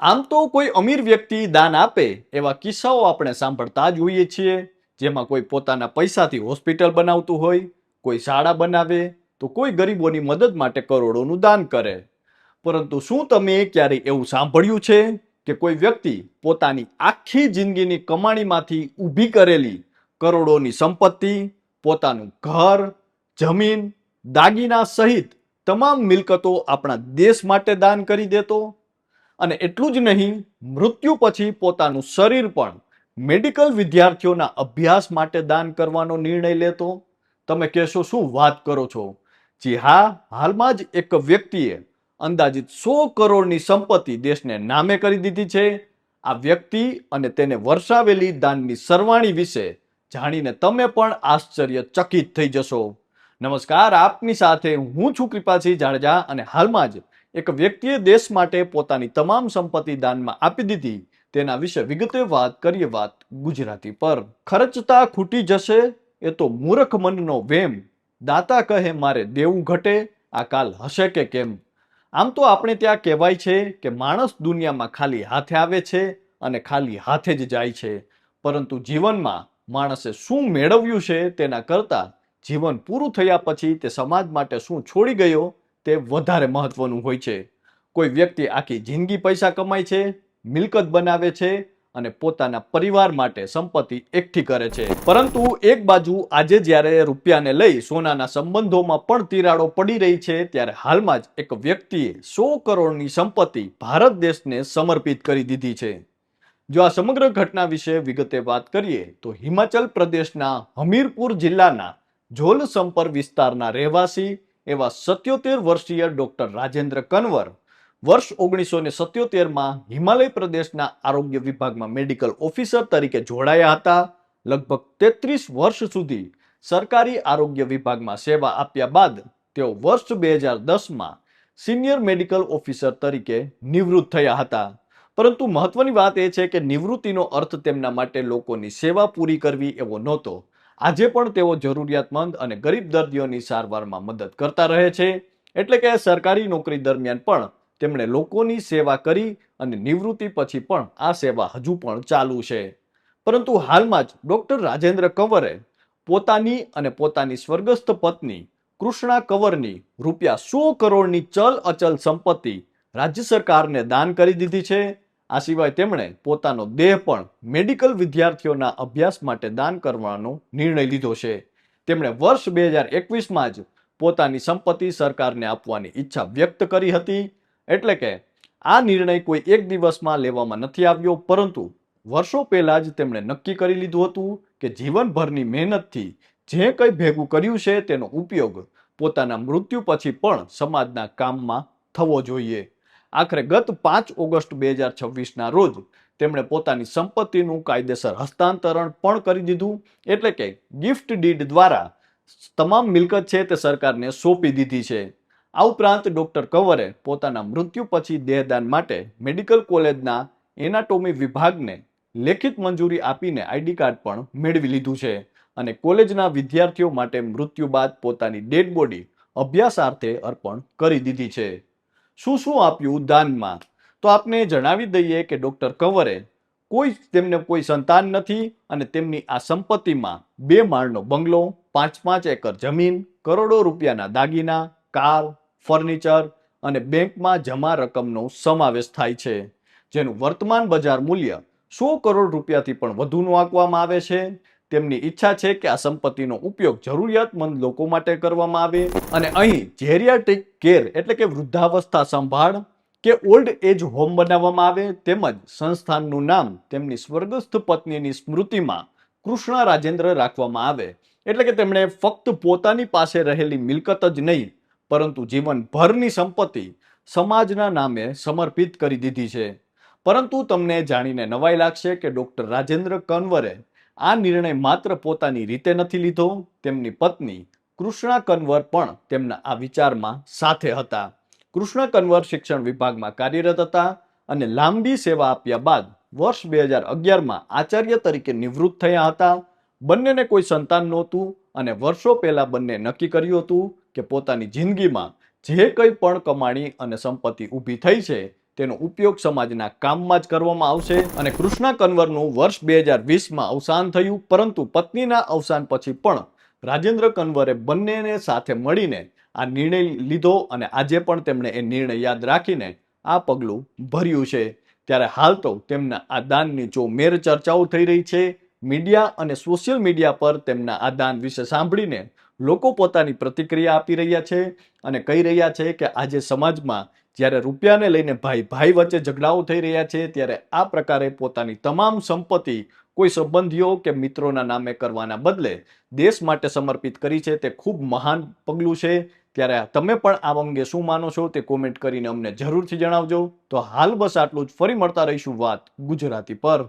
આમ તો કોઈ અમીર વ્યક્તિ દાન આપે એવા કિસ્સાઓ આપણે સાંભળતા જ હોઈએ છીએ, જેમાં કોઈ પોતાના પૈસાથી હોસ્પિટલ બનાવતું હોય, કોઈ શાળા બનાવે, તો કોઈ ગરીબોની મદદ માટે કરોડોનું દાન કરે. પરંતુ શું તમે ક્યારેય એવું સાંભળ્યું છે કે કોઈ વ્યક્તિ પોતાની આખી જિંદગીની કમાણીમાંથી ઊભી કરેલી કરોડોની સંપત્તિ, પોતાનું ઘર, જમીન, દાગીના સહિત તમામ મિલકતો આપણા દેશ માટે દાન કરી દેતો? અને એટલું જ નહીં, મૃત્યુ પછી પોતાનું શરીર પણ મેડિકલ વિદ્યાર્થીઓના અભ્યાસ માટે દાન કરવાનો નિર્ણય લેતો? તમે કહેશો શું વાત કરો છો? જી હા, હાલમાં જ એક વ્યક્તિએ અંદાજિત 100 કરોડની સંપત્તિ દેશને નામે કરી દીધી છે. આ વ્યક્તિ અને તેને વર્ષાવેલી દાનની સરવાણી વિશે જાણીને તમે પણ આશ્ચર્યચકિત થઈ જશો. નમસ્કાર, આપની સાથે હું છું કૃપાસિંહ જાડેજા અને હાલમાં જ એક વ્યક્તિએ દેશ માટે પોતાની તમામ સંપત્તિ દાનમાં આપી દીધી, તેના વિશે વિગતે વાત કરીએ. વાત ગુજરાતી પર. ખર્ચતા ખૂટી જશે એ તો મૂર્ખ મનનો વેમ, દાતા કહે મારે દેવું ઘટે, આ કાલ હશે કે કેમ. આમ તો આપણે ત્યાં કહેવાય છે કે માણસ દુનિયામાં ખાલી હાથે આવે છે અને ખાલી હાથે જ જાય છે, પરંતુ જીવનમાં માણસે શું મેળવ્યું છે તેના કરતા જીવન પૂરું થયા પછી તે સમાજ માટે શું છોડી ગયો તે વધારે મહત્વનું હોય છે. કોઈ વ્યક્તિ આખી જિંદગી પૈસા કમાય છે, મિલકત બનાવે છે અને પોતાના પરિવાર માટે સંપત્તિ એકઠી કરે છે, પરંતુ એક બાજુ આજે જ્યારે રૂપિયાને લઈ સોનાના સંબંધોમાં પણ તિરાડો પડી રહી છે, ત્યારે હાલમાં જ એક વ્યક્તિએ 100 કરોડની સંપત્તિ ભારત દેશને સમર્પિત કરી દીધી છે. જો આ સમગ્ર ઘટના વિશે વિગતે વાત કરીએ તો હિમાચલ પ્રદેશના હમીરપુર જિલ્લાના જોલસંપર વિસ્તારના રહેવાસી એવા 77 વર્ષીય ડોક્ટર રાજેન્દ્ર કનવર વર્ષ 1977માં હિમાલય પ્રદેશના આરોગ્ય વિભાગમાં મેડિકલ ઓફિસર તરીકે જોડાયા હતા. લગભગ 33 વર્ષ સુધી સરકારી આરોગ્ય વિભાગમાં સેવા આપ્યા બાદ તેઓ વર્ષ 2010માં સિનિયર મેડિકલ ઓફિસર તરીકે નિવૃત્ત થયા હતા. પરંતુ મહત્વની વાત એ છે કે નિવૃત્તિનો અર્થ તેમના માટે લોકોની સેવા પૂરી કરવી એવો નહોતો. આજે પણ તેઓ જરૂરિયાતમંદ અને ગરીબ દર્દીઓની સારવારમાં મદદ કરતા રહે છે. એટલે કે સરકારી નોકરી દરમિયાન પણ તેમણે લોકોની સેવા કરી અને નિવૃત્તિ પછી પણ આ સેવા હજુ પણ ચાલુ છે. પરંતુ હાલમાં જ ડોક્ટર રાજેન્દ્ર કંવરે પોતાની અને પોતાની સ્વર્ગસ્થ પત્ની કૃષ્ણા કંવરની રૂપિયા 100 કરોડની ચલ અચલ સંપત્તિ રાજ્ય સરકારને દાન કરી દીધી છે. આ સિવાય તેમણે પોતાનો દેહ પણ મેડિકલ વિદ્યાર્થીઓના અભ્યાસ માટે દાન કરવાનો નિર્ણય લીધો છે. તેમણે વર્ષ 2021માં જ પોતાની સંપત્તિ સરકારને આપવાની ઈચ્છા વ્યક્ત કરી હતી. એટલે કે આ નિર્ણય કોઈ એક દિવસમાં લેવામાં નથી આવ્યો, પરંતુ વર્ષો પહેલા જ તેમણે નક્કી કરી લીધું હતું કે જીવનભરની મહેનતથી જે કંઈ ભેગું કર્યું છે તેનો ઉપયોગ પોતાના મૃત્યુ પછી પણ સમાજના કામમાં થવો જોઈએ. આખરે ગત 5 ઓગસ્ટ 2026ના રોજ તેમણે પોતાની સંપત્તિનું કાયદેસર હસ્તાંતરણ પણ કરી દીધું. એટલે કે ગિફ્ટ ડીડ દ્વારા તમામ મિલકત છે તે સરકારને સોંપી દીધી છે. આ ઉપરાંત ડોક્ટર કંવરે પોતાના મૃત્યુ પછી દેહદાન માટે મેડિકલ કોલેજના એનાટોમી વિભાગને લેખિત મંજૂરી આપીને આઈડી કાર્ડ પણ મેળવી લીધું છે અને કોલેજના વિદ્યાર્થીઓ માટે મૃત્યુ બાદ પોતાની ડેડ બોડી અભ્યાસાર્થે અર્પણ કરી દીધી છે. શું શું આપ્યું દાનમાં? તો આપને જણાવી દઈએ કે ડોક્ટર કંવરે તેમને કોઈ સંતાન નથી અને તેમની આ સંપત્તિમાં 2 માળનો બંગલો, 5-5 એકર જમીન, કરોડો રૂપિયાના દાગીના, કાર, ફર્નિચર અને બેંકમાં જમા રકમનો સમાવેશ થાય છે, જેનું વર્તમાન બજાર મૂલ્ય 100 કરોડ રૂપિયાથી પણ વધુનું આંકવામાં આવે છે. તેમની ઈચ્છા છે કે આ સંપત્તિનો ઉપયોગ જરૂરિયાતમંદ લોકો માટે કરવામાં આવે અને અહીં જેરિયાટ્રિક કેર એટલે કે વૃદ્ધાવસ્થા સંભાળ કે ઓલ્ડ એજ હોમ બનાવવામાં આવે. તેમજ સંસ્થાનનું નામ તેમની સ્વર્ગસ્થ પત્નીની સ્મૃતિમાં કૃષ્ણા રાજેન્દ્ર રાખવામાં આવે. એટલે કે તેમણે ફક્ત પોતાની પાસે રહેલી મિલકત જ નહીં, પરંતુ જીવનભરની સંપત્તિ સમાજના નામે સમર્પિત કરી દીધી છે. પરંતુ તમને જાણીને નવાઈ લાગશે કે ડોક્ટર રાજેન્દ્ર કંવરે આ નિર્ણય માત્ર પોતાની રીતે નથી લીધો. તેમની પત્ની કૃષ્ણા કંવર પણ તેમના આ વિચારમાં સાથે હતા. કૃષ્ણા કંવર શિક્ષણ વિભાગમાં કાર્યરત હતા અને લાંબી સેવા આપ્યા બાદ વર્ષ 2011માં આચાર્ય તરીકે નિવૃત્ત થયા હતા. બંનેને કોઈ સંતાન નહોતું અને વર્ષો પહેલા બંને નક્કી કર્યું હતું કે પોતાની જિંદગીમાં જે કંઈ પણ કમાણી અને સંપત્તિ ઊભી થઈ છે તેનો ઉપયોગ સમાજના કામમાં જ કરવામાં આવશે. અને કૃષ્ણા કન્વરનું વર્ષ 2020માં અવસાન થયું, પરંતુ પત્નીના અવસાન પછી પણ રાજેન્દ્ર કન્વરે બંનેને સાથે મળીને આ નિર્ણય લીધો અને આજે પણ તેમણે એ નિર્ણય યાદ રાખીને આ પગલું ભર્યું છે. ત્યારે હાલ તો તેમના આ દાનની ચોમેર ચર્ચાઓ થઈ રહી છે. મીડિયા અને સોશિયલ મીડિયા પર તેમના આ દાન વિશે સાંભળીને લોકો પોતાની પ્રતિક્રિયા આપી રહ્યા છે અને કહી રહ્યા છે કે આજે સમાજમાં જ્યારે રૂપિયાને લઈને ભાઈ ભાઈ વચ્ચે ઝઘડાઓ થઈ રહ્યા છે, ત્યારે આ પ્રકારે પોતાની તમામ સંપત્તિ કોઈ સંબંધીઓ કે મિત્રોના નામે કરવાના બદલે દેશ માટે સમર્પિત કરી છે, તે ખૂબ મહાન પગલું છે. ત્યારે તમે પણ આ અંગે શું માનો છો તે કોમેન્ટ કરીને અમને જરૂરથી જણાવજો. તો હાલ બસ આટલું જ. ફરી મળતા રહીશું વાત ગુજરાતી પર.